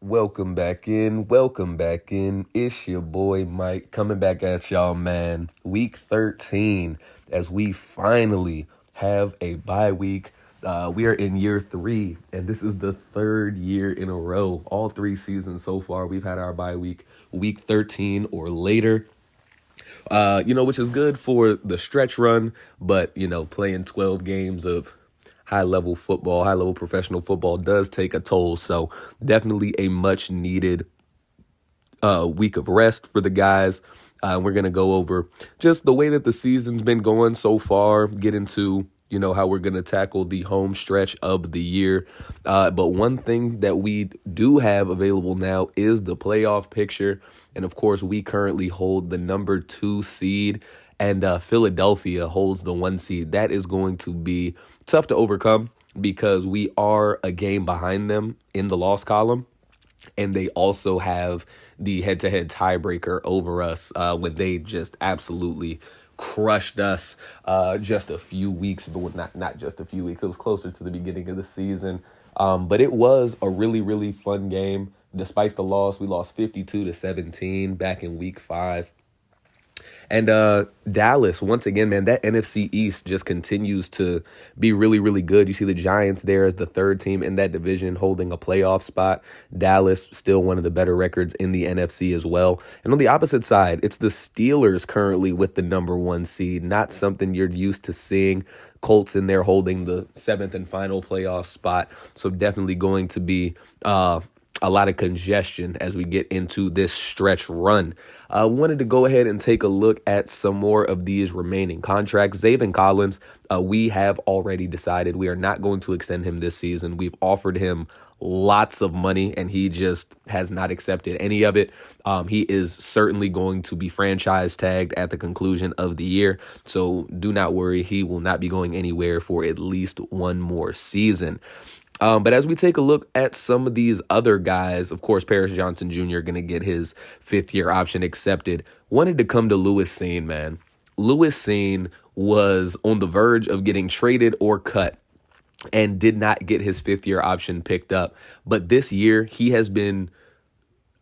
Welcome back in. Welcome back in. It's your boy Mike coming back at y'all, man. Week 13 as we finally have a bye week. We are in year 3, and this is the 3rd year in a row. All 3 seasons so far, we've had our bye week 13 or later. Which is good for the stretch run, but, playing 12 games of high level professional football does take a toll. So definitely a much needed week of rest for the guys. We're going to go over just the way that the season's been going so far, get into how we're going to tackle the home stretch of the year. But one thing that we do have available now is the playoff picture. And of course, we currently hold the number 2 seed, and Philadelphia holds the 1 seed. That is going to be tough to overcome because we are a game behind them in the loss column. And they also have the head-to-head tiebreaker over us when they just absolutely crushed us just a few weeks, but not just a few weeks. It was closer to the beginning of the season. But it was a really, really fun game. Despite the loss, we lost 52-17 back in week 5. And Dallas, once again, man, that NFC East just continues to be really, really good. You see the Giants there as the 3rd team in that division holding a playoff spot. Dallas, still one of the better records in the NFC as well. And on the opposite side, it's the Steelers currently with the number 1 seed. Not something you're used to seeing. Colts in there holding the 7th and final playoff spot. So definitely going to be a lot of congestion as we get into this stretch run. I wanted to go ahead and take a look at some more of these remaining contracts. Zaven Collins, we have already decided we are not going to extend him this season. We've offered him lots of money, and he just has not accepted any of it. He is certainly going to be franchise tagged at the conclusion of the year. So do not worry. He will not be going anywhere for at least 1 more season. But as we take a look at some of these other guys, of course, Paris Johnson Jr. going to get his 5th-year option accepted. Wanted to come to Lewis Cine, man. Lewis Cine was on the verge of getting traded or cut and did not get his 5th-year option picked up. But this year, he has been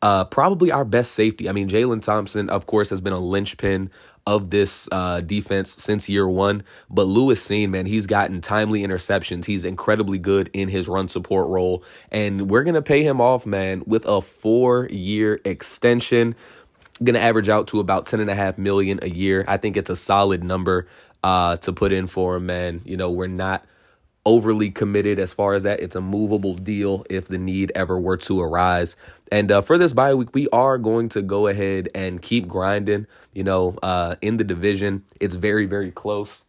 probably our best safety. I mean, Jalen Thompson, of course, has been a linchpin of this defense since year 1. But Lewis Cine, man, he's gotten timely interceptions. He's incredibly good in his run support role. And we're going to pay him off, man, with a 4-year extension. Going to average out to about $10.5 million a year. I think it's a solid number to put in for him, man. We're not overly committed as far as that. It's a movable deal if the need ever were to arise. And for this bye week, we are going to go ahead and keep grinding, in the division. It's very, very close.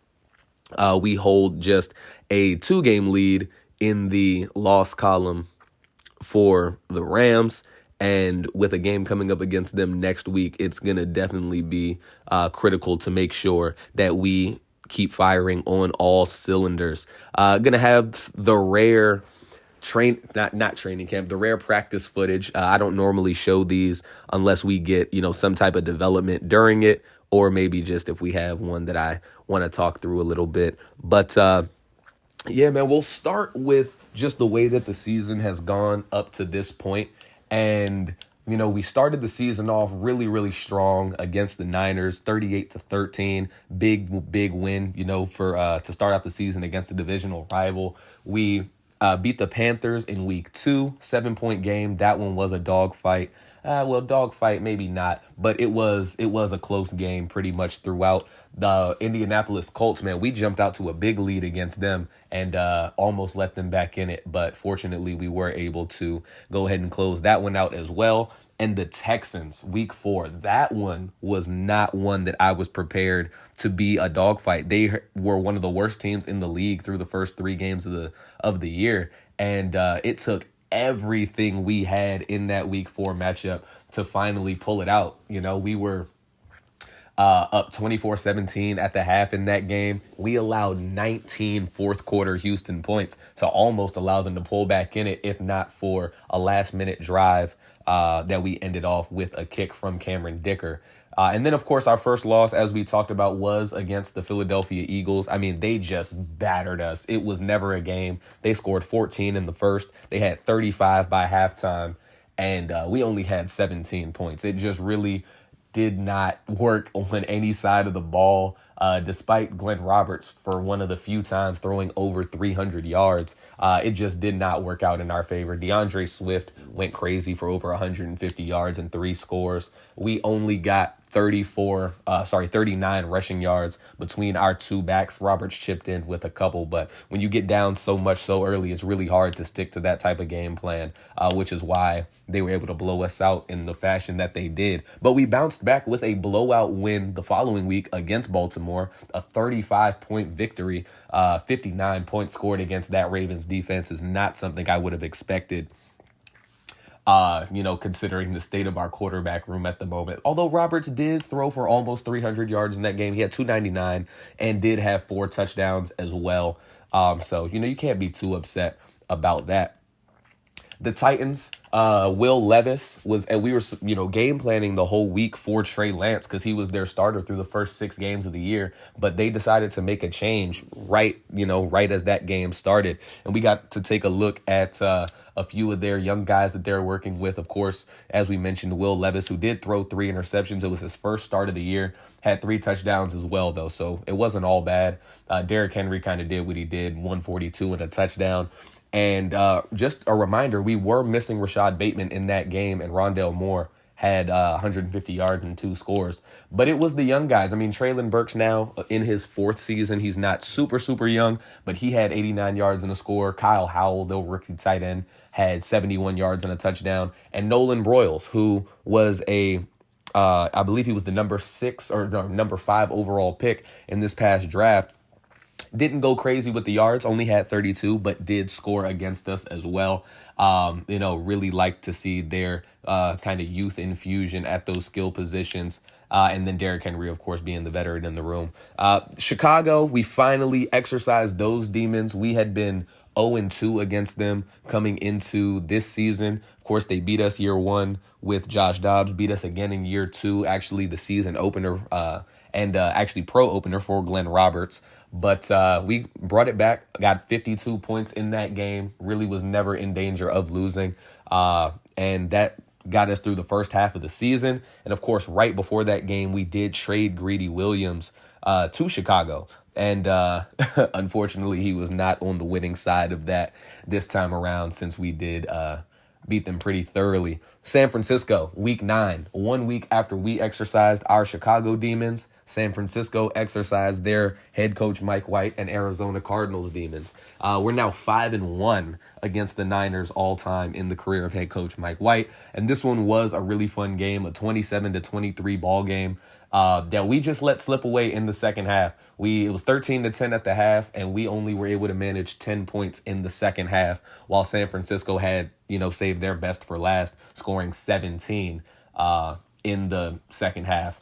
We hold just a 2-game lead in the loss column for the Rams. And with a game coming up against them next week, it's going to definitely be critical to make sure that we keep firing on all cylinders. Gonna have the rare not training camp, the rare practice footage. I don't normally show these unless we get, some type of development during it, or maybe just if we have one that I want to talk through a little bit. But yeah, man, we'll start with just the way that the season has gone up to this point. And we started the season off really, really strong against the Niners, 38-13. Big win, for to start out the season against a divisional rival. We beat the Panthers in week 2, 7-point game. That one was a dogfight. Dogfight, maybe not, but it was a close game pretty much throughout. The Indianapolis Colts, man, we jumped out to a big lead against them and almost let them back in it. But fortunately, we were able to go ahead and close that one out as well. And the Texans, week 4, that one was not one that I was prepared to be a dogfight. They were one of the worst teams in the league through the first 3 games of the year. And it took everything we had in that week 4 matchup to finally pull it out. We were up 24-17 at the half in that game. We allowed 19 fourth quarter Houston points to almost allow them to pull back in it, if not for a last minute drive that we ended off with a kick from Cameron Dicker. And then, of course, our first loss, as we talked about, was against the Philadelphia Eagles. I mean, they just battered us. It was never a game. They scored 14 in the first. They had 35 by halftime. and we only had 17 points. It just really did not work on any side of the ball. Despite Glenn Roberts for one of the few times throwing over 300 yards, it just did not work out in our favor. DeAndre Swift went crazy for over 150 yards and 3 scores. We only got 39 rushing yards between our two backs. Roberts chipped in with a couple, but when you get down so much so early, it's really hard to stick to that type of game plan, which is why they were able to blow us out in the fashion that they did. But we bounced back with a blowout win the following week against Baltimore, a 35-point victory. 59 points scored against that Ravens defense is not something I would have expected. Considering the state of our quarterback room at the moment. Although Roberts did throw for almost 300 yards in that game. He had 299 and did have 4 touchdowns as well. So you can't be too upset about that. The Titans, Will Levis and we were, game planning the whole week for Trey Lance because he was their starter through the first 6 games of the year. But they decided to make a change right as that game started. And we got to take a look at a few of their young guys that they're working with. Of course, as we mentioned, Will Levis, who did throw 3 interceptions. It was his first start of the year, had 3 touchdowns as well, though. So it wasn't all bad. Derrick Henry kind of did what he did, 142 and a touchdown. And just a reminder, we were missing Rashad Bateman in that game, and Rondale Moore had 150 yards and 2 scores. But it was the young guys. I mean, Traylon Burks now in his 4th season. He's not super, super young, but he had 89 yards and a score. Kyle Howell, the rookie tight end, had 71 yards and a touchdown. And Nolan Broyles, who was I believe he was the number 5 overall pick in this past draft, didn't go crazy with the yards, only had 32, but did score against us as well. Really like to see their kind of youth infusion at those skill positions. And then Derrick Henry, of course, being the veteran in the room. Chicago, we finally exercised those demons. We had been 0-2 against them coming into this season. Of course, they beat us year 1 with Josh Dobbs, beat us again in year 2, actually the season opener and actually pro opener for Glenn Roberts. But we brought it back, got 52 points in that game, really was never in danger of losing. And that got us through the first half of the season. And of course, right before that game, we did trade Greedy Williams to Chicago. And unfortunately, he was not on the winning side of that this time around, since we did beat them pretty thoroughly. San Francisco, week 9, 1 week after we exercised our Chicago Demons, San Francisco exercised their head coach Mike White and Arizona Cardinals Demons. We're now 5-1 against the Niners all time in the career of head coach Mike White. And this one was a really fun game, a 27-23 ball game that we just let slip away in the second half. It was 13-10 at the half, and we only were able to manage 10 points in the second half, while San Francisco had, saved their best for last, scoring 17 in the second half.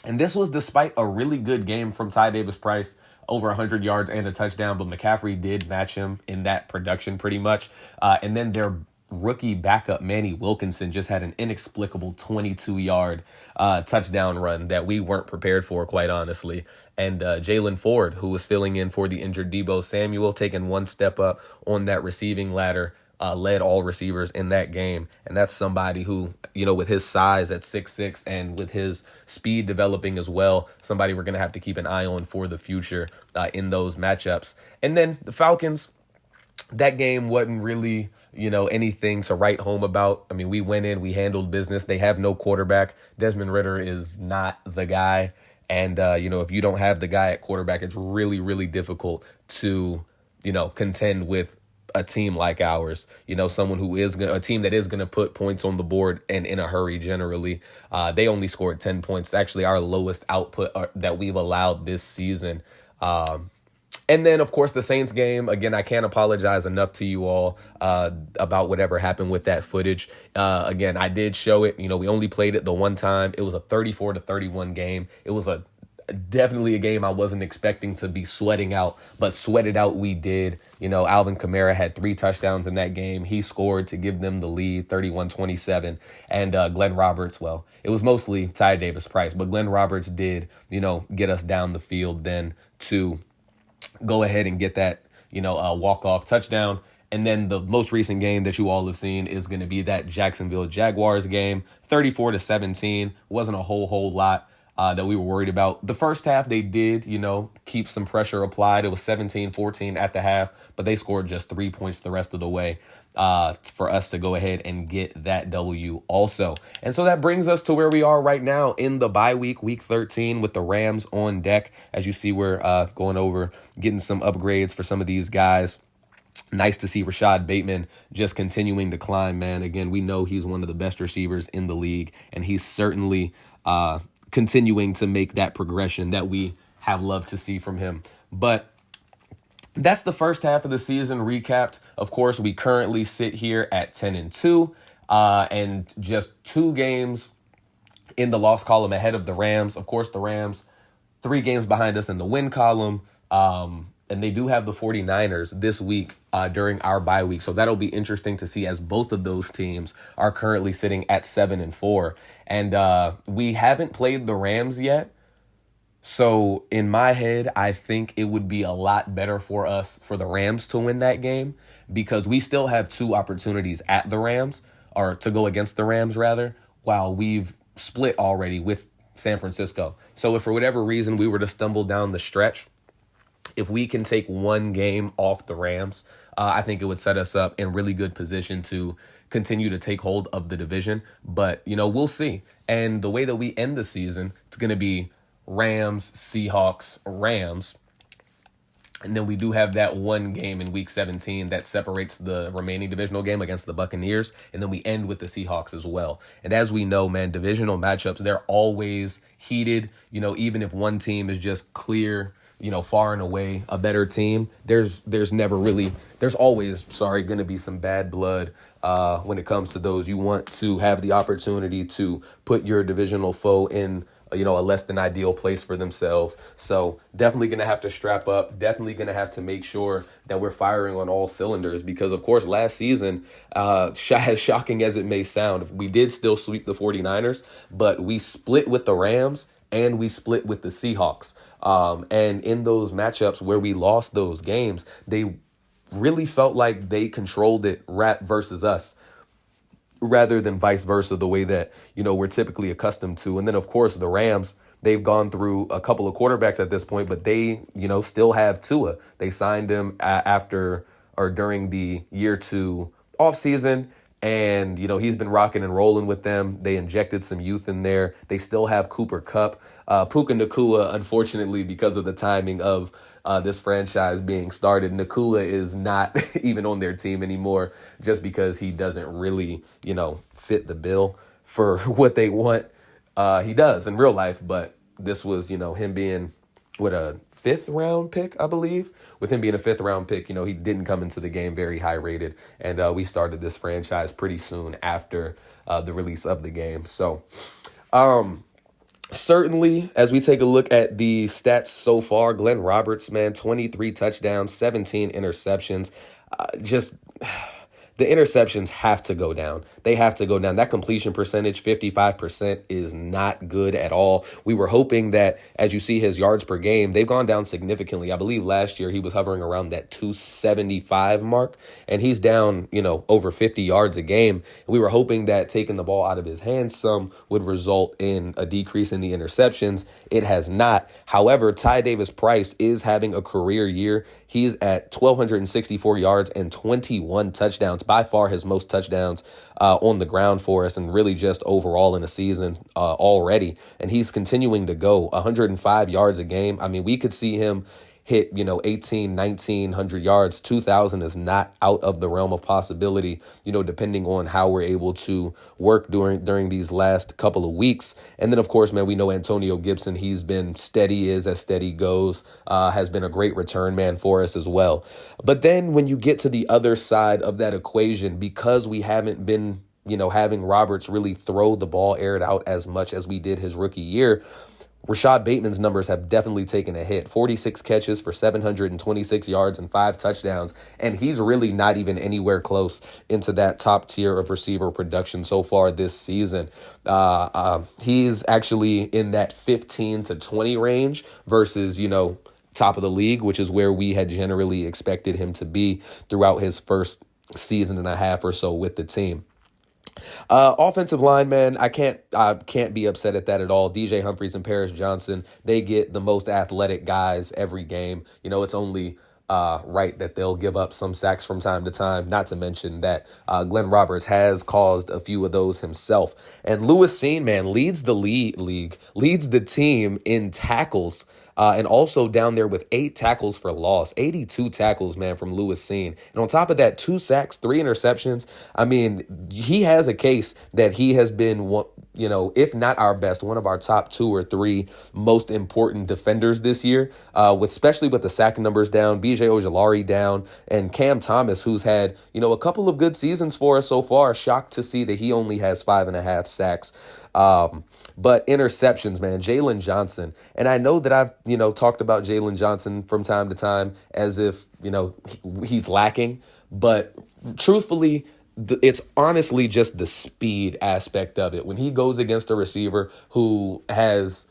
And this was despite a really good game from Ty Davis-Price, over 100 yards and a touchdown, but McCaffrey did match him in that production pretty much. And then their rookie backup, Manny Wilkinson, just had an inexplicable 22-yard touchdown run that we weren't prepared for, quite honestly. And Jalen Ford, who was filling in for the injured Deebo Samuel, taking one step up on that receiving ladder, led all receivers in that game. And that's somebody who, with his size at 6'6" and with his speed developing as well, somebody we're going to have to keep an eye on for the future in those matchups. And then the Falcons, that game wasn't really, anything to write home about. I mean, we went in, we handled business. They have no quarterback. Desmond Ridder is not the guy. And, if you don't have the guy at quarterback, it's really, really difficult to, contend with a team like ours, someone who is a team that is going to put points on the board and in a hurry. Generally, they only scored 10 points. Actually, our lowest output that we've allowed this season. And then, of course, the Saints game. Again, I can't apologize enough to you all about whatever happened with that footage. Again, I did show it. We only played it the one time. It was a 34-31 game. It was definitely a game I wasn't expecting to be sweating out, but sweat it out we did. Alvin Kamara had 3 touchdowns in that game. He scored to give them the lead, 31-27. And Glenn Roberts, well, it was mostly Ty Davis-Price, but Glenn Roberts did, get us down the field then to go ahead and get that, walk-off touchdown. And then the most recent game that you all have seen is going to be that Jacksonville Jaguars game, 34-17. Wasn't a whole lot that we were worried about. The first half, they did, keep some pressure applied. It was 17-14 at the half, but they scored just 3 points the rest of the way for us to go ahead and get that W also. And so that brings us to where we are right now in the bye week, week 13, with the Rams on deck. As you see, we're going over, getting some upgrades for some of these guys. Nice to see Rashad Bateman just continuing to climb, man. Again, we know he's one of the best receivers in the league, and he's certainly continuing to make that progression that we have loved to see from him. But that's the first half of the season recapped. Of course, we currently sit here at 10-2, and just 2 games in the loss column ahead of the Rams. Of course, the Rams 3 games behind us in the win column. And they do have the 49ers this week during our bye week. So that'll be interesting to see, as both of those teams are currently sitting at 7-4. And we haven't played the Rams yet. So in my head, I think it would be a lot better for us, for the Rams to win that game, because we still have 2 opportunities at the Rams, or to go against the Rams rather, while we've split already with San Francisco. So if for whatever reason we were to stumble down the stretch, if we can take 1 game off the Rams, I think it would set us up in really good position to continue to take hold of the division. But, we'll see. And the way that we end the season, it's going to be Rams, Seahawks, Rams. And then we do have that 1 game in week 17 that separates the remaining divisional game against the Buccaneers. And then we end with the Seahawks as well. And as we know, man, divisional matchups, they're always heated. Even if one team is just clear, far and away a better team, there's always going to be some bad blood when it comes to those. You want to have the opportunity to put your divisional foe in a less than ideal place for themselves. So definitely going to have to strap up, definitely going to have to make sure that we're firing on all cylinders, because of course last season, as shocking as it may sound, we did still sweep the 49ers, but we split with the Rams and we split with the Seahawks. And in those matchups where we lost those games, they really felt like they controlled it versus us, rather than vice versa, the way that, we're typically accustomed to. And then, of course, the Rams, they've gone through a couple of quarterbacks at this point, but they, still have Tua. They signed him after or during the year 2 offseason. And, he's been rocking and rolling with them. They injected some youth in there. They still have Cooper Kupp. Puka Nacua, unfortunately, because of the timing of this franchise being started, Nacua is not even on their team anymore, just because he doesn't really, fit the bill for what they want. He does in real life, but this was, him being a 5th round pick, I believe. With him being a 5th round pick, he didn't come into the game very high rated. And we started this franchise pretty soon after the release of the game. So certainly, as we take a look at the stats so far, Glenn Roberts, man, 23 touchdowns, 17 interceptions. The interceptions have to go down. They have to go down. That completion percentage, 55%, is not good at all. We were hoping that, as you see his yards per game, they've gone down significantly. I believe last year he was hovering around that 275 mark, and he's down, over 50 yards a game. We were hoping that taking the ball out of his hands some would result in a decrease in the interceptions. It has not. However, Ty Davis Price is having a career year. He's at 1,264 yards and 21 touchdowns. By far his most touchdowns on the ground for us, and really just overall in a season already. And he's continuing to go 105 yards a game. I mean, we could see him hit, 1,900 yards. 2,000 is not out of the realm of possibility, depending on how we're able to work during these last couple of weeks. And then, of course, man, we know Antonio Gibson, he's been steady as steady goes, has been a great return man for us as well. But then when you get to the other side of that equation, because we haven't been, having Roberts really throw the ball aired out as much as we did his rookie year, Rashad Bateman's numbers have definitely taken a hit. 46 catches for 726 yards and 5 touchdowns. And he's really not even anywhere close into that top tier of receiver production so far this season. He's actually in that 15 to 20 range versus, top of the league, which is where we had generally expected him to be throughout his first season and a half or so with the team. Offensive line, man, I can't be upset at that at all. DJ Humphries and Paris Johnson, they get the most athletic guys every game. It's only right that they'll give up some sacks from time to time, not to mention that Glenn Roberts has caused a few of those himself. And Lewis Cine, man, leads the team in tackles. And also down there with 8 tackles for loss, 82 tackles, man, from Lewis Cine. And on top of that, 2 sacks, 3 interceptions. I mean, he has a case that he has been, if not our best, one of our top 2 or 3 most important defenders this year, especially with the sack numbers down, B.J. Ojulari down, and Cam Thomas, who's had, a couple of good seasons for us so far. Shocked to see that he only has 5.5 sacks. But interceptions, man, Jalen Johnson. And I know that I've, talked about Jalen Johnson from time to time as if, he's lacking. But truthfully, it's honestly just the speed aspect of it. When he goes against a receiver who has,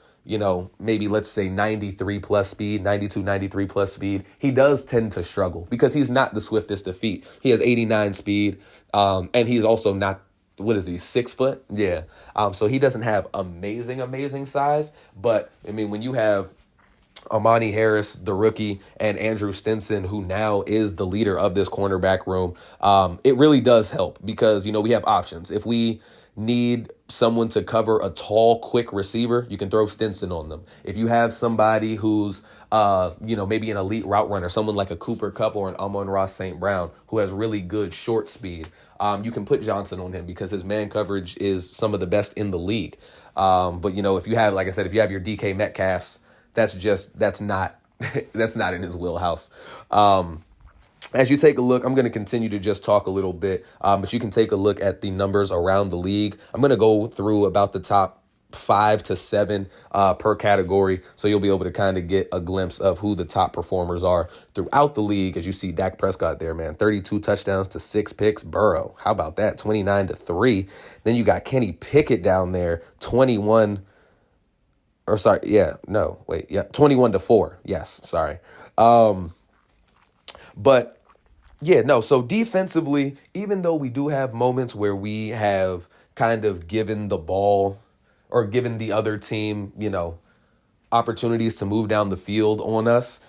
maybe let's say 93 plus speed, 92, 93 plus speed, he does tend to struggle because he's not the swiftest of feet. He has 89 speed, and he's also not, what is he, 6 foot? Yeah. So he doesn't have amazing size. But, I mean, when you have Amani Harris, the rookie, and Andrew Stinson, who now is the leader of this cornerback room, it really does help because, we have options. If we need someone to cover a tall, quick receiver, you can throw Stinson on them. If you have somebody who's, maybe an elite route runner, someone like a Cooper Kupp or an Amon-Ra St. Brown who has really good short speed, you can put Johnson on him because his man coverage is some of the best in the league. But, if you have, like I said, if you have your DK Metcalfs, that's not in his wheelhouse. As you take a look, I'm going to continue to just talk a little bit, but you can take a look at the numbers around the league. I'm going to go through about the top 5 to 7 per category, so you'll be able to kind of get a glimpse of who the top performers are throughout the league. As you see Dak Prescott there, man, 32 touchdowns to 6 picks. Burrow, how about that? 29 to 3. Then you got Kenny Pickett down there, 21 to 4. Yes, sorry. But yeah, no, so defensively, even though we do have moments where we have kind of given the ball or given the other team, opportunities to move down the field on us,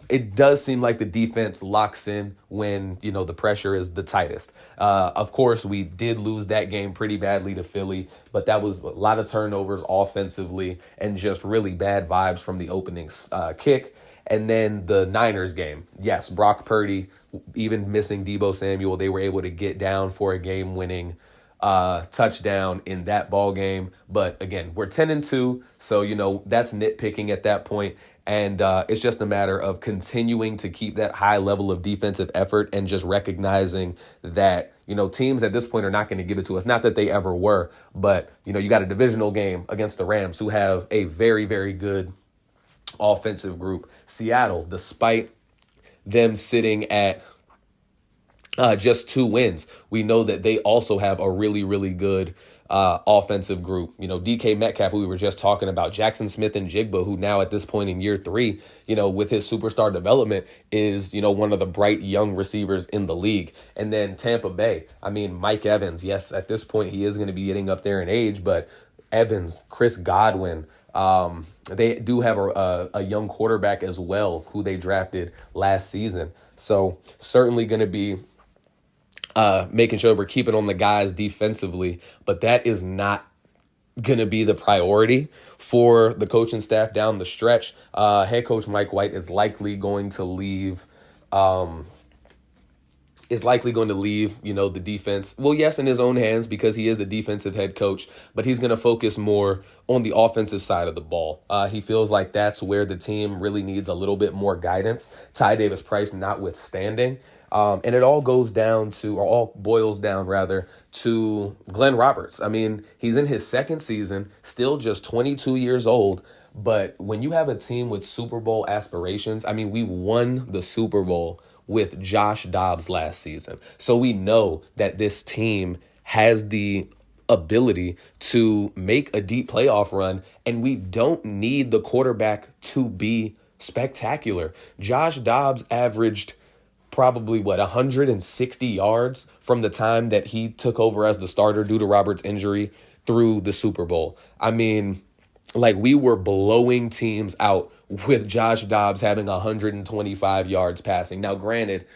it does seem like the defense locks in when, the pressure is the tightest. Of course, we did lose that game pretty badly to Philly, but that was a lot of turnovers offensively and just really bad vibes from the opening kick. And then the Niners game, yes, Brock Purdy, even missing Deebo Samuel, they were able to get down for a game-winning touchdown in that ball game. But again, we're 10-2, so that's nitpicking at that point. And it's just a matter of continuing to keep that high level of defensive effort and just recognizing that, teams at this point are not going to give it to us. Not that they ever were, but, you got a divisional game against the Rams, who have a very, very good offensive group. Seattle, despite them sitting at just 2 wins, we know that they also have a really, really good offensive group. DK Metcalf, who we were just talking about, Jackson Smith and Jigba, who now at this point in year 3, with his superstar development is, one of the bright young receivers in the league. And then Tampa Bay, I mean, Mike Evans, yes, at this point he is going to be getting up there in age, but Evans, Chris Godwin, they do have a young quarterback as well who they drafted last season. So certainly going to be making sure we're keeping on the guys defensively, but that is not going to be the priority for the coaching staff down the stretch. Head coach Mike White is likely going to leave. The defense, well, yes, in his own hands because he is a defensive head coach, but he's going to focus more on the offensive side of the ball. He feels like that's where the team really needs a little bit more guidance, Ty Davis-Price notwithstanding. And it all boils down to Glenn Roberts. I mean, he's in his second season, still just 22 years old. But when you have a team with Super Bowl aspirations, I mean, we won the Super Bowl with Josh Dobbs last season. So we know that this team has the ability to make a deep playoff run, and we don't need the quarterback to be spectacular. Josh Dobbs averaged probably 160 yards from the time that he took over as the starter due to Roberts' injury through the Super Bowl. I mean, like, we were blowing teams out with Josh Dobbs having 125 yards passing. Now, granted,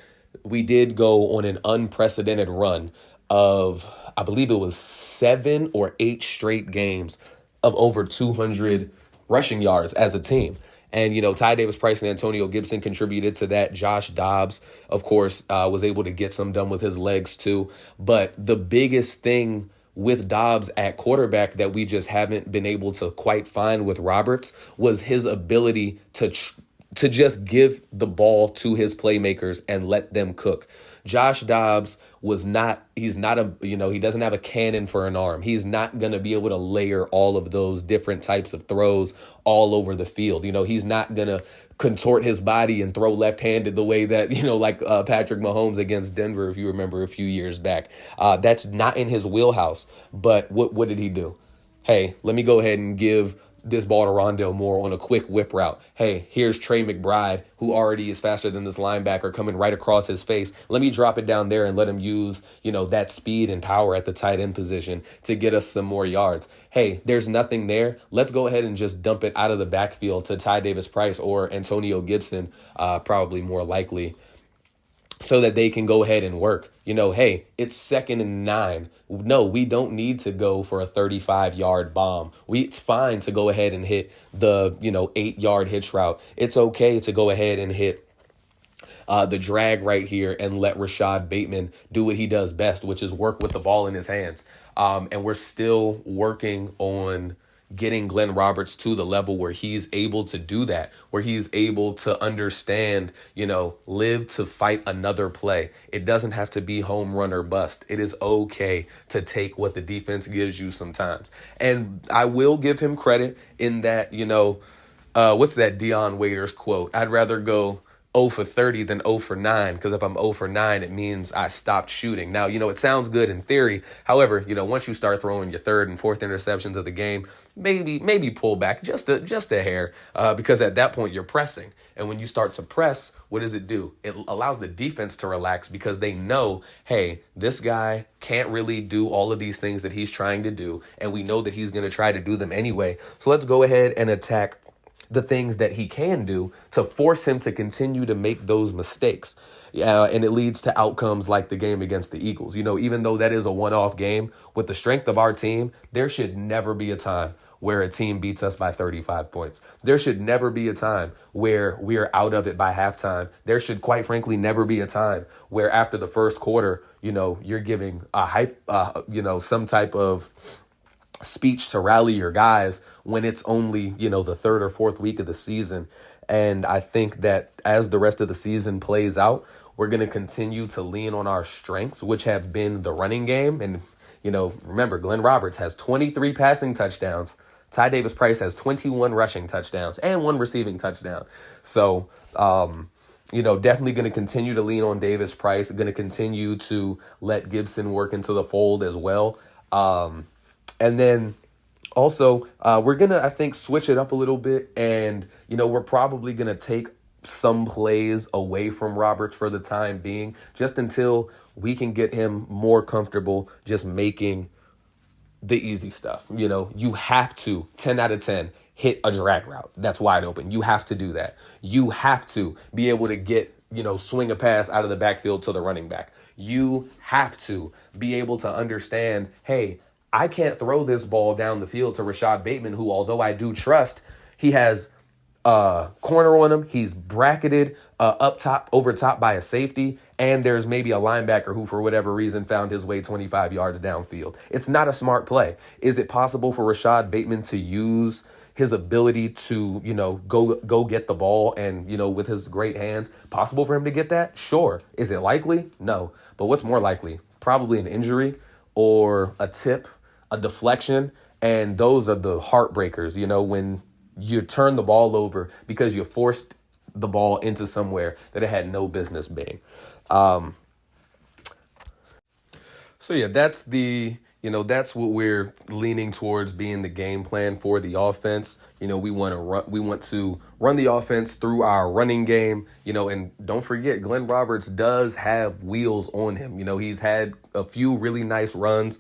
we did go on an unprecedented run of, I believe it was 7 or 8 straight games of over 200 rushing yards as a team. And, Ty Davis Price and Antonio Gibson contributed to that. Josh Dobbs, of course, was able to get some done with his legs too. But the biggest thing with Dobbs at quarterback that we just haven't been able to quite find with Roberts was his ability to just give the ball to his playmakers and let them cook. Josh Dobbs he doesn't have a cannon for an arm. He's not going to be able to layer all of those different types of throws all over the field. He's not going to contort his body and throw left-handed the way that, like Patrick Mahomes against Denver, if you remember a few years back. That's not in his wheelhouse. But what did he do? Hey, let me go ahead and give this ball to Rondale Moore on a quick whip route. Hey, here's Trey McBride, who already is faster than this linebacker, coming right across his face. Let me drop it down there and let him use, that speed and power at the tight end position to get us some more yards. Hey, there's nothing there. Let's go ahead and just dump it out of the backfield to Ty Davis Price or Antonio Gibson, probably more likely, so that they can go ahead and work. Hey, it's 2nd and 9. No, we don't need to go for a 35-yard bomb. It's fine to go ahead and hit the, 8-yard hitch route. It's okay to go ahead and hit the drag right here and let Rashad Bateman do what he does best, which is work with the ball in his hands. And we're still working on getting Glenn Roberts to the level where he's able to do that, where he's able to understand, live to fight another play. It doesn't have to be home run or bust. It is okay to take what the defense gives you sometimes. And I will give him credit in that, what's that Deion Waiters quote? I'd rather go 0 for 30 than 0 for 9, because if I'm 0 for 9, it means I stopped shooting. Now, it sounds good in theory. However, once you start throwing your 3rd and 4th interceptions of the game, maybe pull back just a hair, because at that point you're pressing. And when you start to press, what does it do? It allows the defense to relax because they know, hey, this guy can't really do all of these things that he's trying to do, and we know that he's going to try to do them anyway. So let's go ahead and attack the things that he can do to force him to continue to make those mistakes. And it leads to outcomes like the game against the Eagles. Even though that is a one-off game, with the strength of our team, there should never be a time where a team beats us by 35 points. There should never be a time where we are out of it by halftime. There should, quite frankly, never be a time where after the first quarter, you're giving a hype, some type of speech to rally your guys when it's only, the 3rd or 4th week of the season. And I think that as the rest of the season plays out, we're going to continue to lean on our strengths, which have been the running game. And, remember, Glenn Roberts has 23 passing touchdowns. Ty Davis Price has 21 rushing touchdowns and 1 receiving touchdown. So, definitely going to continue to lean on Davis Price, going to continue to let Gibson work into the fold as well. And then also, we're going to, I think, switch it up a little bit. And, we're probably going to take some plays away from Roberts for the time being, just until we can get him more comfortable just making the easy stuff. You have to, 10 out of 10, hit a drag route that's wide open. You have to do that. You have to be able to get, swing a pass out of the backfield to the running back. You have to be able to understand, hey, I can't throw this ball down the field to Rashad Bateman, who, although I do trust, he has corner on him. He's bracketed up top, over top by a safety. And there's maybe a linebacker who, for whatever reason, found his way 25 yards downfield. It's not a smart play. Is it possible for Rashad Bateman to use his ability to, go get the ball and, with his great hands, possible for him to get that? Sure. Is it likely? No. But what's more likely? Probably an injury or a tip, a deflection. And those are the heartbreakers, when you turn the ball over because you forced the ball into somewhere that it had no business being. So yeah, that's the, that's what we're leaning towards being the game plan for the offense. We want to run the offense through our running game, and don't forget Glenn Roberts does have wheels on him. He's had a few really nice runs.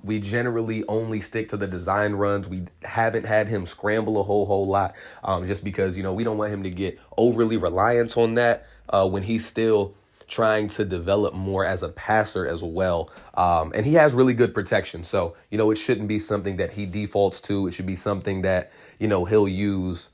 We generally only stick to the design runs. We haven't had him scramble a whole lot, just because, we don't want him to get overly reliant on that when he's still trying to develop more as a passer as well. And he has really good protection. So, it shouldn't be something that he defaults to. It should be something that, he'll use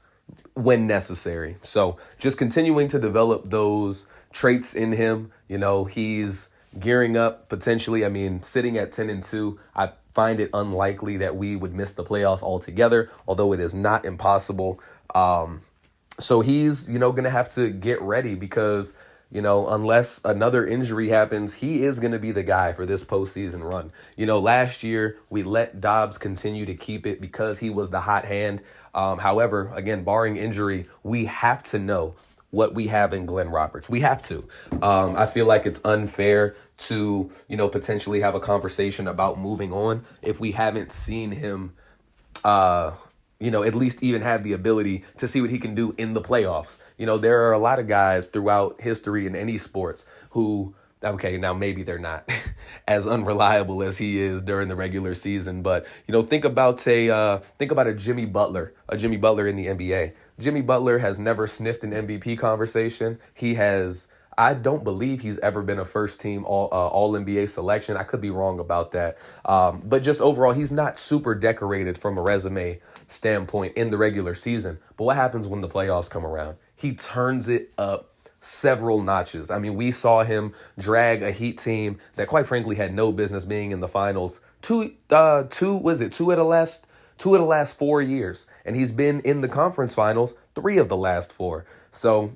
when necessary. So just continuing to develop those traits in him. He's gearing up potentially. I mean, sitting at 10-2, I find it unlikely that we would miss the playoffs altogether, although it is not impossible. So he's, going to have to get ready because, unless another injury happens, he is going to be the guy for this postseason run. Last year we let Dobbs continue to keep it because he was the hot hand. However, again, barring injury, we have to know what we have in Glenn Roberts. We have to. I feel like it's unfair to, potentially have a conversation about moving on if we haven't seen him, at least even have the ability to see what he can do in the playoffs. There are a lot of guys throughout history in any sports who, okay, now maybe they're not as unreliable as he is during the regular season, but think about a Jimmy Butler in the NBA. Jimmy Butler has never sniffed an MVP conversation. I don't believe he's ever been a first team all NBA selection. I could be wrong about that. But just overall, he's not super decorated from a resume standpoint in the regular season. But what happens when the playoffs come around? He turns it up several notches. I mean, we saw him drag a Heat team that quite frankly had no business being in the finals. Two of the last 4 years. And he's been in the conference finals 3 of the last 4. So,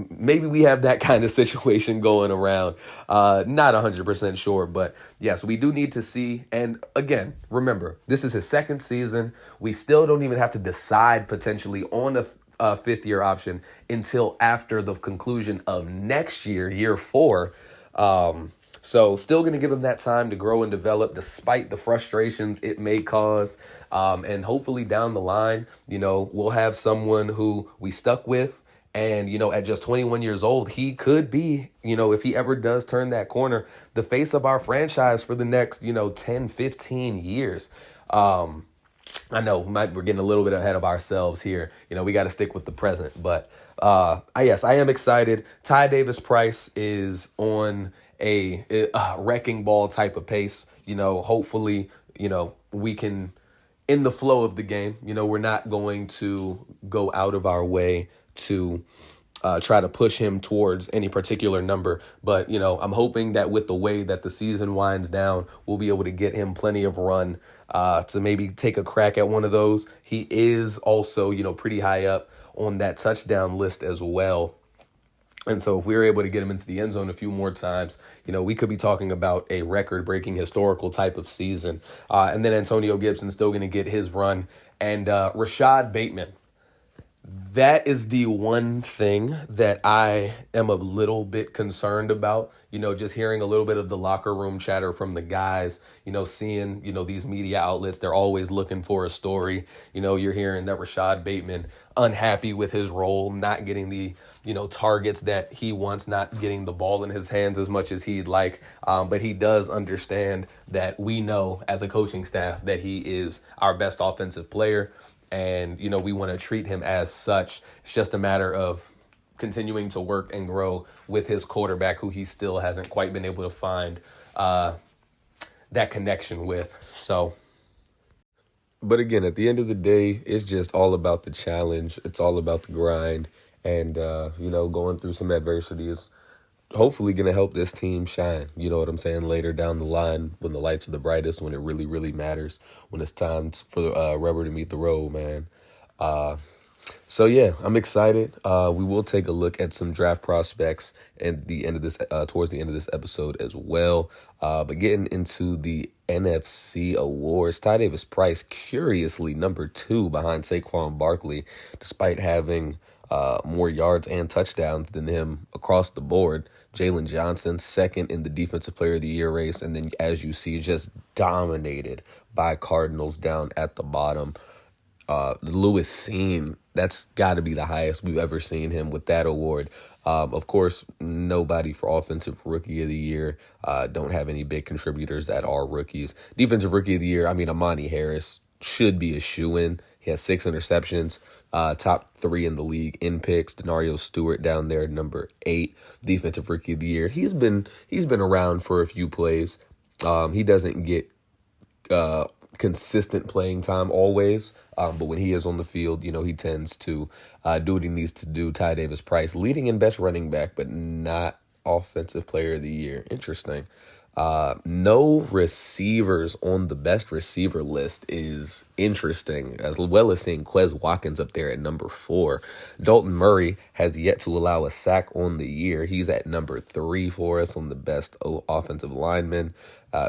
maybe we have that kind of situation going around. Not 100% sure, but yes, we do need to see. And again, remember, this is his second season. We still don't even have to decide potentially on a 5th-year option until after the conclusion of next year, year 4. So still going to give him that time to grow and develop despite the frustrations it may cause. And hopefully down the line, we'll have someone who we stuck with. And, at just 21 years old, he could be, if he ever does turn that corner, the face of our franchise for the next, 10, 15 years. I know we're getting a little bit ahead of ourselves here. We got to stick with the present. But yes, I am excited. Ty Davis Price is on a wrecking ball type of pace. Hopefully, we can, in the flow of the game, we're not going to go out of our way to try to push him towards any particular number. But, I'm hoping that with the way that the season winds down, we'll be able to get him plenty of run to maybe take a crack at one of those. He is also, pretty high up on that touchdown list as well. And so if we were able to get him into the end zone a few more times, we could be talking about a record-breaking historical type of season. And then Antonio Gibson's still going to get his run. And Rashad Bateman. That is the one thing that I am a little bit concerned about, just hearing a little bit of the locker room chatter from the guys, seeing, these media outlets, they're always looking for a story. You're hearing that Rashad Bateman unhappy with his role, not getting the, targets that he wants, not getting the ball in his hands as much as he'd like. But he does understand that we know as a coaching staff that he is our best offensive player. And, we want to treat him as such. It's just a matter of continuing to work and grow with his quarterback, who he still hasn't quite been able to find that connection with. So, but again, at the end of the day, it's just all about the challenge. It's all about the grind. And, going through some adversity is hopefully going to help this team shine. You know what I'm saying? Later down the line, when the lights are the brightest, when it really, really matters, when it's time for the rubber to meet the road, man. So yeah, I'm excited. We will take a look at some draft prospects at the end of this, towards the end of this episode as well. But getting into the NFC awards, Ty Davis Price, curiously number 2 behind Saquon Barkley, despite having more yards and touchdowns than him across the board. Jalen Johnson, second in the Defensive Player of the Year race. And then, as you see, just dominated by Cardinals down at the bottom. Lewis Seen, that's got to be the highest we've ever seen him with that award. Of course, nobody for Offensive Rookie of the Year. Don't have any big contributors that are rookies. Defensive Rookie of the Year, I mean, Amani Harris should be a shoo-in. He has 6 interceptions, top 3 in the league in picks. Denario Stewart down there, number 8, Defensive Rookie of the Year. He's been around for a few plays. He doesn't get consistent playing time always, but when he is on the field, he tends to do what he needs to do. Ty Davis Price, leading in best running back, but not Offensive Player of the Year. Interesting. No receivers on the best receiver list is interesting, as well as seeing Quez Watkins up there at number 4. Dalton Murray has yet to allow a sack on the year. He's at number 3 for us on the best offensive lineman.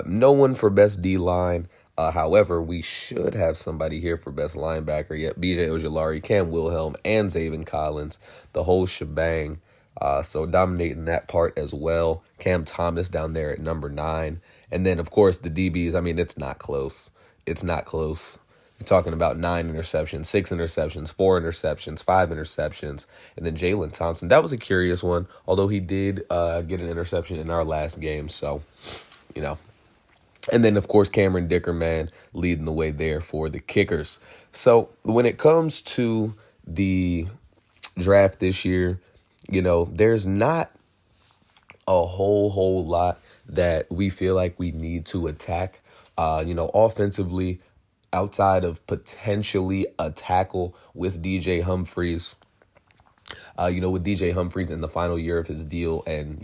No one for best D-line. However, we should have somebody here for best linebacker yet. B.J. Ojolari, Cam Wilhelm, and Zaven Collins, the whole shebang. So dominating that part as well. Cam Thomas down there at number 9. And then, of course, the DBs, I mean, it's not close. It's not close. You're talking about 9 interceptions, 6 interceptions, 4 interceptions, 5 interceptions. And then Jalen Thompson, that was a curious one, although he did get an interception in our last game. So, And then, of course, Cameron Dickerman leading the way there for the kickers. So when it comes to the draft this year, there's not a whole lot that we feel like we need to attack. Offensively, outside of potentially a tackle with DJ Humphries, with DJ Humphries in the final year of his deal and,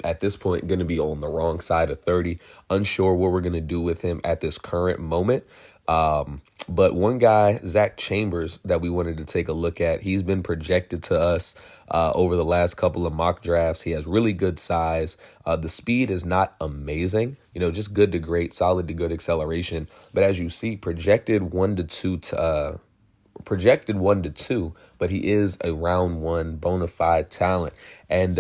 at this point, going to be on the wrong side of 30. Unsure what we're going to do with him at this current moment. But one guy, Zach Chambers, that we wanted to take a look at, he's been projected to us over the last couple of mock drafts. He has really good size. The speed is not amazing, just good to great, solid to good acceleration. But as you see, projected 1 to 2, but he is a round 1 bona fide talent. And,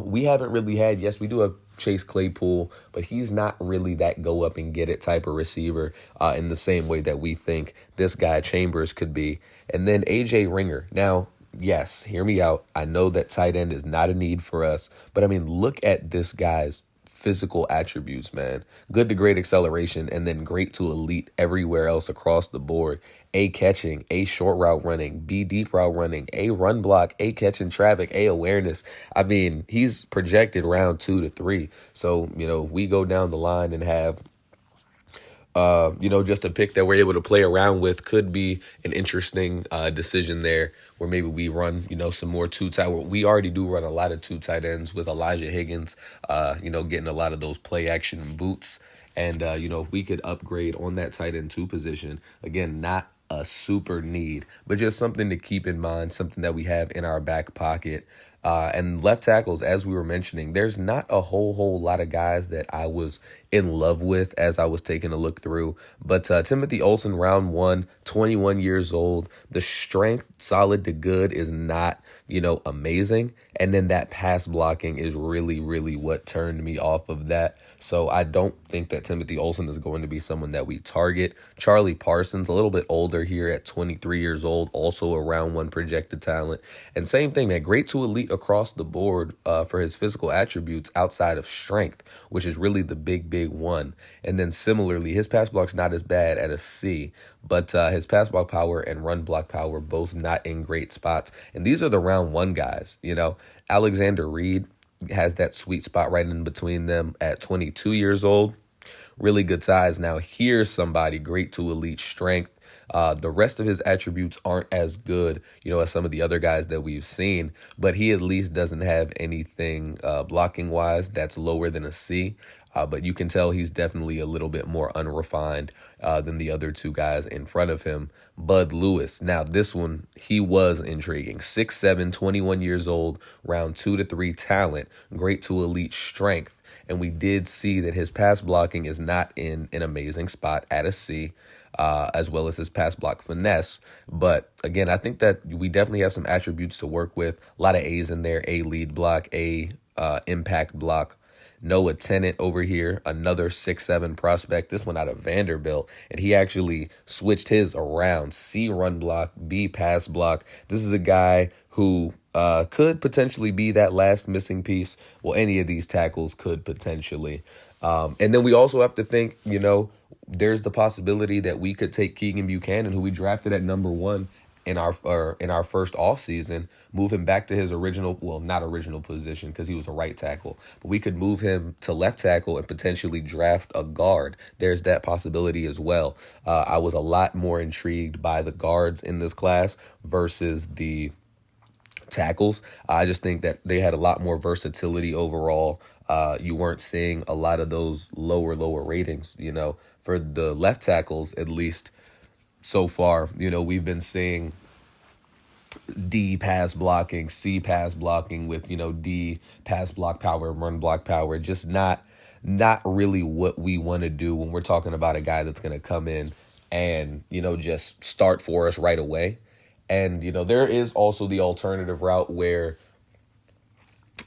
we haven't really had, yes, we do have Chase Claypool, but he's not really that go up and get it type of receiver in the same way that we think this guy Chambers could be. And then AJ Ringer. Now, yes, hear me out. I know that tight end is not a need for us, but I mean, look at this guy's physical attributes, man. Good to great acceleration, and then great to elite everywhere else across the board. A catching, A short route running, B deep route running, A run block, A catching traffic, A awareness. I mean, he's projected round 2 to 3. So, if we go down the line and have just a pick that we're able to play around with, could be an interesting decision there, where maybe we run, some more we already do run a lot of 2 tight ends with Elijah Higgins, getting a lot of those play action boots. And, if we could upgrade on that tight end 2 position, again, not a super need, but just something to keep in mind, something that we have in our back pocket. And left tackles, as we were mentioning, there's not a whole lot of guys that I was in love with as I was taking a look through. But Timothy Olsen, round 1, 21 years old. The strength, solid to good, is not, amazing. And then that pass blocking is really, really what turned me off of that. So I don't think that Timothy Olsen is going to be someone that we target. Charlie Parsons, a little bit older here at 23 years old, also a round 1 projected talent. And same thing, man, great to elite across the board for his physical attributes outside of strength, which is really the big one. And then similarly, his pass block's not as bad at a C, but his pass block power and run block power both not in great spots. And these are the round 1 guys. Alexander Reed has that sweet spot right in between them at 22 years old. Really good size. Now here's somebody great to elite strength. The rest of his attributes aren't as good, as some of the other guys that we've seen, but he at least doesn't have anything blocking wise that's lower than a C. But you can tell he's definitely a little bit more unrefined than the other 2 guys in front of him. Bud Lewis. Now, this one, he was intriguing. 6'7", 21 years old, round 2 to 3 talent, great to elite strength. And we did see that his pass blocking is not in an amazing spot at a C, as well as his pass block finesse. But again, I think that we definitely have some attributes to work with. A lot of A's in there. A lead block, A impact block. Noah Tennant over here, another 6'7" prospect, this one out of Vanderbilt, and he actually switched his around. C, run block, B, pass block. This is a guy who could potentially be that last missing piece. Well, any of these tackles could potentially. And then we also have to think, there's the possibility that we could take Keegan Buchanan, who we drafted at number 1 in our first offseason, move him back to his original, well, not original position because he was a right tackle, but we could move him to left tackle and potentially draft a guard. There's that possibility as well. I was a lot more intrigued by the guards in this class versus the tackles. I just think that they had a lot more versatility overall. You weren't seeing a lot of those lower ratings, for the left tackles, at least so far. We've been seeing D pass blocking, C pass blocking with, D pass block power, run block power, just not really what we want to do when we're talking about a guy that's going to come in and, just start for us right away. And, there is also the alternative route where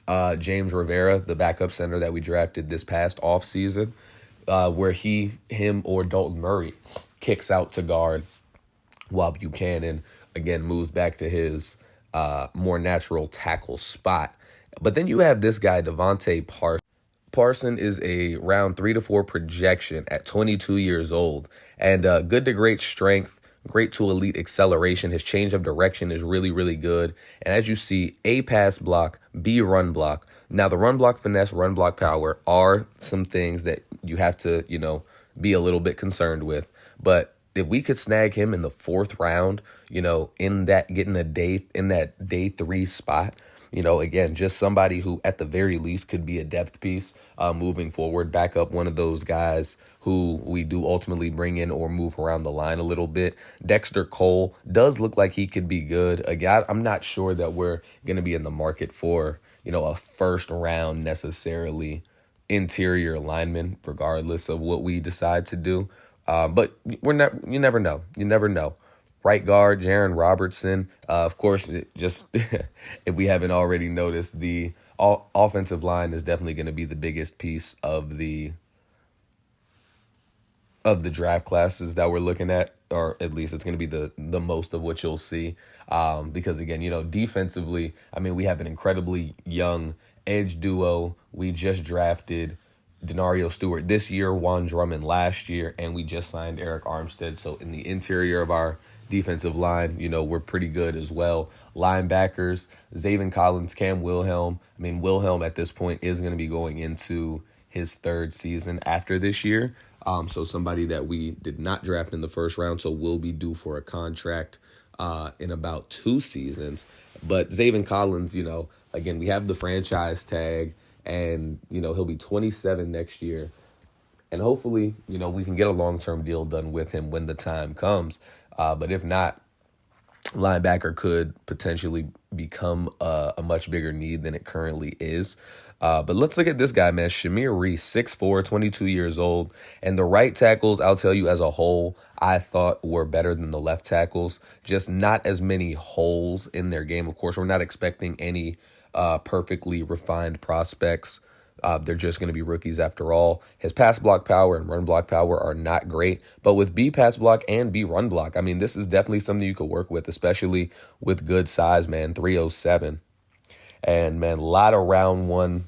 James Rivera, the backup center that we drafted this past offseason, where him or Dalton Murray kicks out to guard while Buchanan, again, moves back to his more natural tackle spot. But then you have this guy, Devontae Parson. Parson is a round 3 to 4 projection at 22 years old. And good to great strength, great to elite acceleration. His change of direction is really, really good. And as you see, A, pass block, B, run block. Now, the run block finesse, run block power are some things that you have to, be a little bit concerned with. But if we could snag him in the 4th round, in that day 3 spot, again, just somebody who at the very least could be a depth piece moving forward, back up one of those guys who we do ultimately bring in or move around the line a little bit. Dexter Cole does look like he could be good. Again, I'm not sure that we're going to be in the market for, a first round necessarily interior lineman, regardless of what we decide to do. But you never know. You never know. Right guard, Jaron Robertson. Of course, just if we haven't already noticed, the offensive line is definitely going to be the biggest piece of the draft classes that we're looking at, or at least it's going to be the most of what you'll see. Because again, defensively, we have an incredibly young edge duo. We just drafted Denario Stewart this year, Juan Drummond last year, and we just signed Eric Armstead. So in the interior of our defensive line, we're pretty good as well. Linebackers, Zaven Collins, Cam Wilhelm. Wilhelm at this point is going to be going into his 3rd season after this year. So somebody that we did not draft in the 1st round, so will be due for a contract in about 2 seasons. But Zaven Collins, again, we have the franchise tag, and, he'll be 27 next year. And hopefully, we can get a long-term deal done with him when the time comes. But if not, linebacker could potentially become a much bigger need than it currently is. But let's look at this guy, man. Shamir Reese, 6'4", 22 years old. And the right tackles, I'll tell you as a whole, I thought were better than the left tackles. Just not as many holes in their game. Of course, we're not expecting any perfectly refined prospects. They're just going to be rookies after all. His pass block power and run block power are not great, but with B pass block and B run block, this is definitely something you could work with, especially with good size, man. 307. And man, a lot of round 1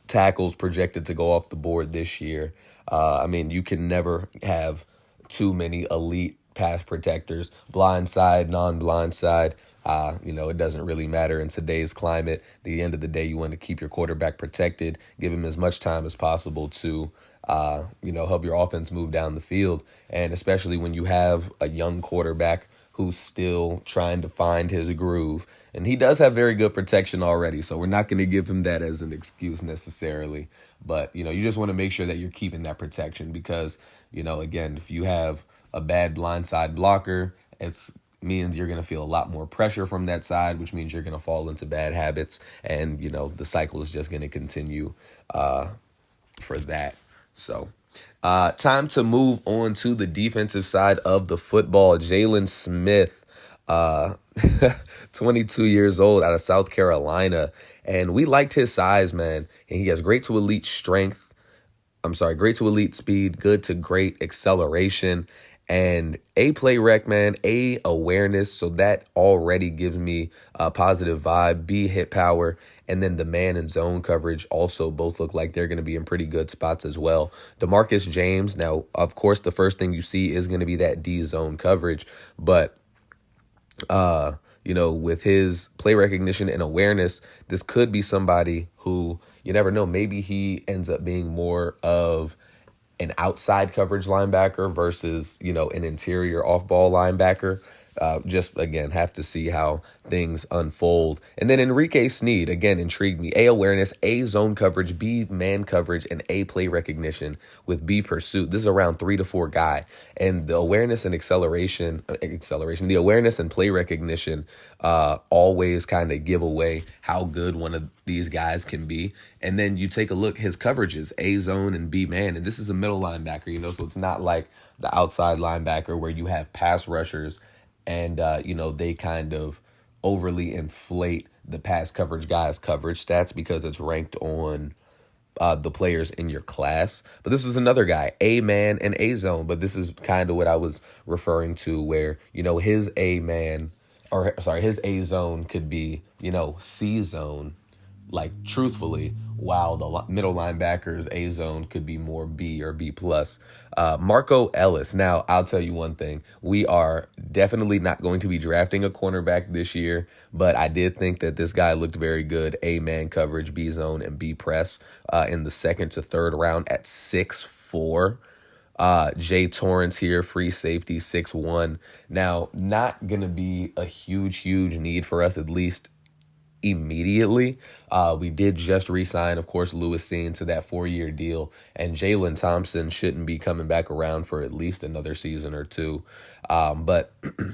tackles projected to go off the board this year. You can never have too many elite pass protectors, blind side, non-blind side. It doesn't really matter in today's climate. At the end of the day, you want to keep your quarterback protected, give him as much time as possible to, help your offense move down the field. And especially when you have a young quarterback who's still trying to find his groove. And he does have very good protection already, so we're not going to give him that as an excuse necessarily. But, you just want to make sure that you're keeping that protection because, again, if you have a bad blindside blocker, it means you're going to feel a lot more pressure from that side, which means you're going to fall into bad habits. And, the cycle is just going to continue for that. So time to move on to the defensive side of the football. Jalen Smith, uh, 22 years old out of South Carolina. And we liked his size, man. And he has great to elite strength. Great to elite speed, good to great acceleration, and A play rec, man, A awareness. So that already gives me a positive vibe. B hit power, and then the man and zone coverage also both look like they're going to be in pretty good spots as well. DeMarcus James, now, of course, the first thing you see is going to be that D zone coverage, but with his play recognition and awareness, this could be somebody who, you never know, maybe he ends up being more of an outside coverage linebacker versus, an interior off-ball linebacker. Just, again, have to see how things unfold. And then Enrique Sneed, again, intrigued me. A, awareness, A, zone coverage, B, man coverage, and A, play recognition with B, pursuit. This is a round 3 to 4 guy. And the awareness and the awareness and play recognition always kind of give away how good one of these guys can be. And then you take a look, his coverages, A zone and B man. And this is a middle linebacker, so it's not like the outside linebacker where you have pass rushers and, they kind of overly inflate the pass coverage guys' coverage stats because it's ranked on the players in your class. But this is another guy, A man and A zone. But this is kind of what I was referring to where, his A man, his A zone could be, C zone, like truthfully, while the middle linebacker's A zone could be more B or B plus. Marco Ellis. Now, I'll tell you one thing. We are definitely not going to be drafting a cornerback this year, but I did think that this guy looked very good. A man coverage, B zone, and B press in the second to third round at 6'4". Jay Torrance here, free safety, 6'1". Now, not going to be a huge need for us, at least immediately. We did just re-sign, of course, Lewis Seen to that 4-year deal, and Jalen Thompson shouldn't be coming back around for at least another season or two. But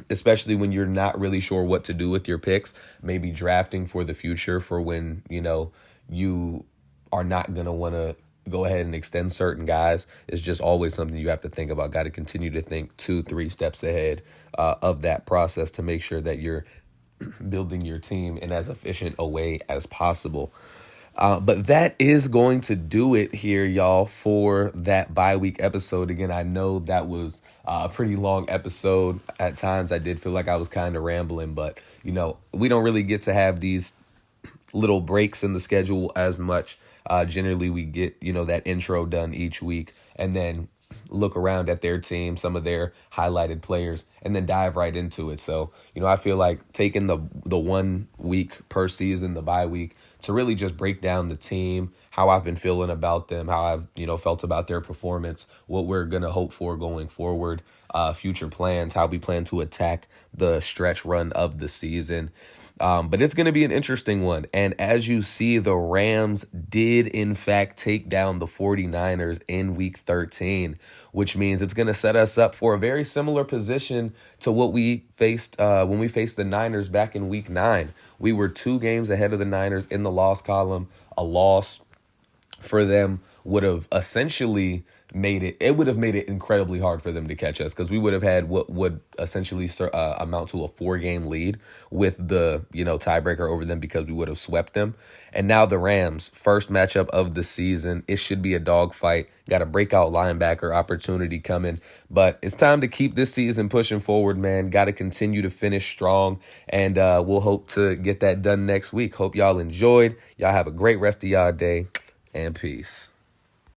especially when you're not really sure what to do with your picks, maybe drafting for the future for when, you are not going to want to go ahead and extend certain guys is just always something you have to think about. Got to continue to think 2-3 steps ahead of that process to make sure that you're building your team in as efficient a way as possible. But that is going to do it here, y'all, for that bye week episode. Again, I know that was a pretty long episode. At times I did feel like I was kind of rambling, but, we don't really get to have these little breaks in the schedule as much. Generally, we get, that intro done each week and then look around at their team, some of their highlighted players, and then dive right into it. So, I feel like taking the 1 week per season, the bye week, to really just break down the team, how I've been feeling about them, how I've, felt about their performance, what we're going to hope for going forward, future plans, how we plan to attack the stretch run of the season. But it's going to be an interesting one. And as you see, the Rams did, in fact, take down the 49ers in week 13, which means it's going to set us up for a very similar position to what we faced when we faced the Niners back in week 9. We were 2 games ahead of the Niners in the loss column. A loss for them would have essentially made it incredibly hard for them to catch us, because we would have had what would essentially amount to a 4-game lead with the tiebreaker over them, because we would have swept them. And now the Rams, first matchup of the season, it should be a dogfight. Got a breakout linebacker opportunity coming, but it's time to keep this season pushing forward, man. Got to continue to finish strong, and we'll hope to get that done next week. Hope y'all enjoyed. Y'all have a great rest of y'all day, and peace.